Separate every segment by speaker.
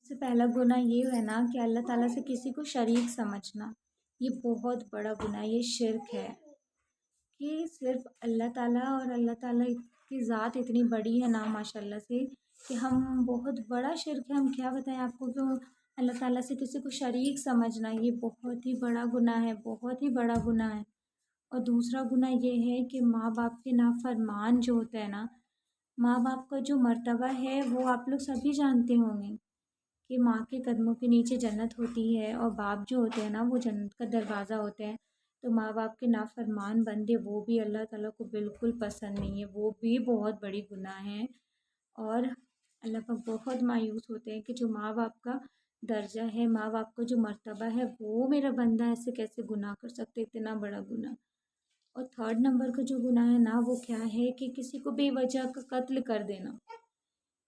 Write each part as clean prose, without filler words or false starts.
Speaker 1: सबसे पहला गुनाह ये है ना कि अल्लाह ताला से किसी को शरीक समझना। ये बहुत बड़ा गुनाह है, ये शिर्क है कि सिर्फ़ अल्लाह ताला और अल्लाह ताला की ज़ात इतनी बड़ी है ना माशाल्लाह से कि हम बहुत बड़ा शिर्क है। हम क्या बताएँ आपको कि अल्लाह ताला से किसी को शरीक समझना ये बहुत ही बड़ा गुनाह है, बहुत ही बड़ा गुनाह है। और दूसरा गुनाह ये है कि माँ-बाप के नाफ़रमान जो होता है ना, माँ-बाप का जो मर्तबा है वो आप लोग सभी जानते होंगे कि माँ के कदमों के नीचे जन्नत होती है और बाप जो होते हैं ना वो जन्नत का दरवाज़ा होते हैं। तो माँ बाप के नाफरमान बंदे वो भी अल्लाह ताला को बिल्कुल पसंद नहीं है, वो भी बहुत बड़ी गुनाह है। और अल्लाह पाक बहुत मायूस होते हैं कि जो माँ बाप का दर्जा है, माँ बाप का जो मर्तबा है, वो मेरा बंदा ऐसे कैसे गुनाह कर सकते, इतना बड़ा गुनाह। और थर्ड नंबर का जो गुनाह है ना वो क्या है कि किसी को बेवजह का कत्ल कर देना।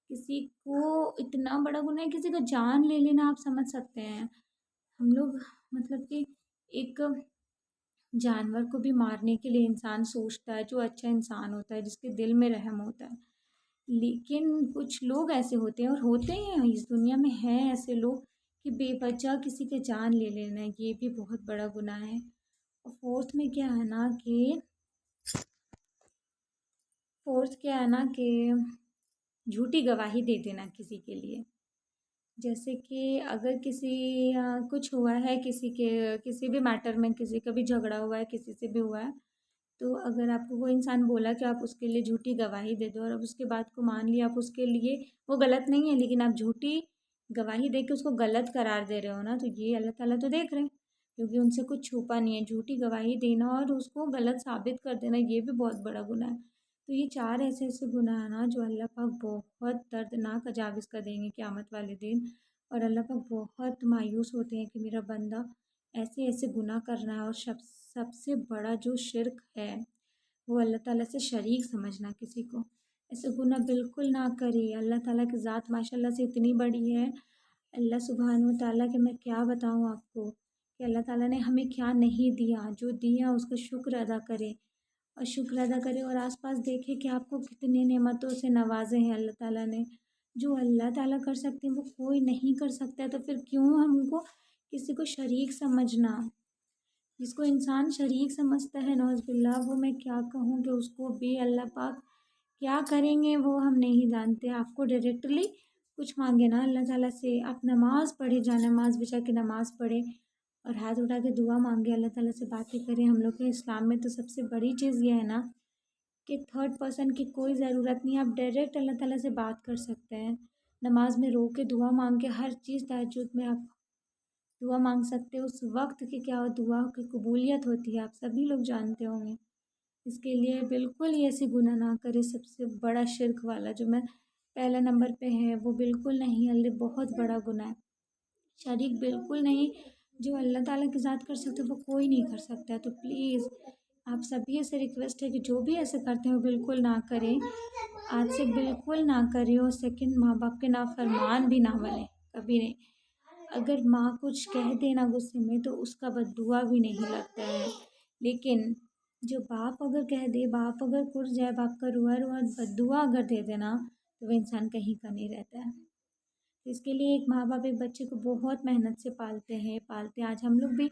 Speaker 1: किसी को इतना बड़ा गुनाह है, किसी का जान ले लेना, आप समझ सकते हैं। हम लोग मतलब कि एक जानवर को भी मारने के लिए इंसान सोचता है, जो अच्छा इंसान होता है, जिसके दिल में रहम होता है। लेकिन कुछ लोग ऐसे होते हैं और होते हैं, इस दुनिया में हैं ऐसे लोग कि बेवजह किसी की जान ले लेना, ये भी बहुत बड़ा गुनाह है। और फोर्थ क्या है ना कि झूठी गवाही दे देना किसी के लिए। जैसे कि अगर कुछ हुआ है, किसी भी मैटर में किसी का भी झगड़ा हुआ है, किसी से भी हुआ है, तो अगर आपको वो इंसान बोला कि आप उसके लिए झूठी गवाही दे दो और अब उसके बात को मान लिया, आप उसके लिए वो गलत नहीं है लेकिन आप झूठी गवाही दे के उसको गलत करार दे रहे हो ना, तो ये अल्लाह ताला तो देख रहे हैं क्योंकि उनसे कुछ छुपा नहीं है। झूठी गवाही देना और उसको गलत साबित कर देना ये भी बहुत बड़ा गुनाह है। तो ये 4 ऐसे-ऐसे गुनाह हैं ना जो अल्लाह पाक बहुत दर्दनाक अजाब इसका देंगे क़यामत वाले दिन। और अल्लाह पाक बहुत मायूस होते हैं कि मेरा बंदा ऐसे-ऐसे गुनाह कर रहा है। और सबसे बड़ा जो शिर्क है वो अल्लाह ताला से शरीक समझना किसी को। ऐसे गुनाह बिल्कुल ना करिए। अल्लाह ताला की ज़ात माशाल्लाह से इतनी बड़ी है। अल्लाह सुब्हानहू व तआला के मैं क्या बताऊँ आपको कि अल्लाह ताला ने हमें क्या नहीं दिया, जो दिया उसका शुक्र अदा करें। और शुक्र अदा करें और आस-पास देखें कि आपको कितनी नेमतों से नवाज़े हैं अल्लाह ताला ने। जो अल्लाह ताला कर सकते हैं वो कोई नहीं कर सकता है, तो फिर क्यों हमको किसी को शरीक समझना। जिसको इंसान शरीक समझता है नौज़ुबिल्लाह, वो मैं क्या कहूँ कि उसको भी अल्लाह पाक क्या करेंगे वो हम नहीं जानते। आपको डायरेक्टली कुछ मांगे ना अल्लाह ताला से, आप नमाज़ पढ़े, जा नमाज़ बिछा के नमाज़ पढ़े और हाथ उठा के दुआ मांगे, अल्लाह ताला से बातें करें। हम लोग के इस्लाम में तो सबसे बड़ी चीज़ ये है ना कि थर्ड पर्सन की कोई ज़रूरत नहीं है, आप डायरेक्ट अल्लाह ताला से बात कर सकते हैं। नमाज में रो के दुआ मांग के हर चीज़ तहज्जुद में आप दुआ मांग सकते हो। उस वक्त की क्या दुआ की कबूलियत होती है आप सभी लोग जानते होंगे। इसके लिए बिल्कुल ही ऐसी गुनाह ना करें। सबसे बड़ा शिर्क वाला जो मैं पहला नंबर पे है वो बिल्कुल नहीं, अल्लाह बहुत बड़ा गुनाह है। शरीक बिल्कुल नहीं, जो अल्लाह ताला की ज़ात कर सकते वो कोई नहीं कर सकता है। तो प्लीज़ आप सभी से रिक्वेस्ट है कि जो भी ऐसे करते हैं वो बिल्कुल ना करें। आज से बिल्कुल ना करें। और सेकंड, माँ बाप के नाफरमान भी ना बने, कभी नहीं। अगर माँ कुछ कह दे ना गुस्से में तो उसका बद्दुआ भी नहीं लगता है। लेकिन जो बाप अगर कह दे, बाप अगर कुर्स जाए, बाप का रुआ-रुआ बद्दुआ अगर दे दे ना, तो वो इंसान कहीं का नहीं रहता है। तो इसके लिए एक माँ-बाप एक बच्चे को बहुत मेहनत से पालते हैं। आज हम लोग भी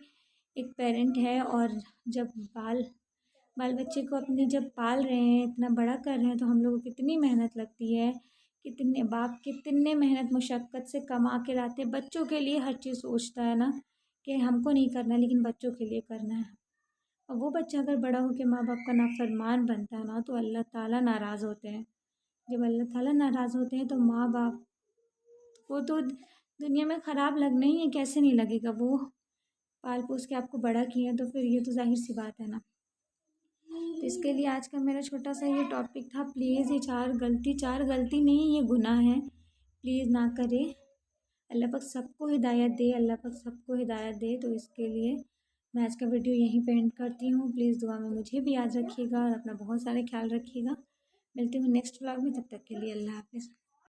Speaker 1: एक पेरेंट है और जब बाल बच्चे को अपने जब पाल रहे हैं, इतना बड़ा कर रहे हैं, तो हम लोगों को कितनी मेहनत लगती है। कितने बाप कितने मेहनत मुशक्क़त से कमा के लाते हैं। बच्चों के लिए हर चीज़ सोचता है ना कि हमको नहीं करना लेकिन बच्चों के लिए करना है। और वो बच्चा अगर बड़ा होकर माँ बाप का नाफरमान बनता है ना, तो अल्लाह ताला नाराज़ होते हैं। जब अल्लाह ताला नाराज़ होते हैं तो माँ बाप को तो दुनिया में ख़राब लगना ही है, कैसे नहीं लगेगा। वो पाल पोस के आपको बड़ा किया तो फिर ये तो ज़ाहिर सी बात है ना। तो इसके लिए आज का मेरा छोटा सा ये टॉपिक था। प्लीज़ ये चार गलती नहीं, ये गुनाह है, प्लीज़ ना करें। अल्लाह पाक सबको हिदायत दे, अल्लाह पाक सबको हिदायत दे। तो इसके लिए मैं आज का वीडियो यहीं पे एंड करती हूँ। प्लीज़ दुआ में मुझे भी याद रखिएगा और अपना बहुत सारे ख्याल रखिएगा। मिलती हूँ नेक्स्ट व्लॉग में, तब तक के लिए अल्लाह हाफ़िज़।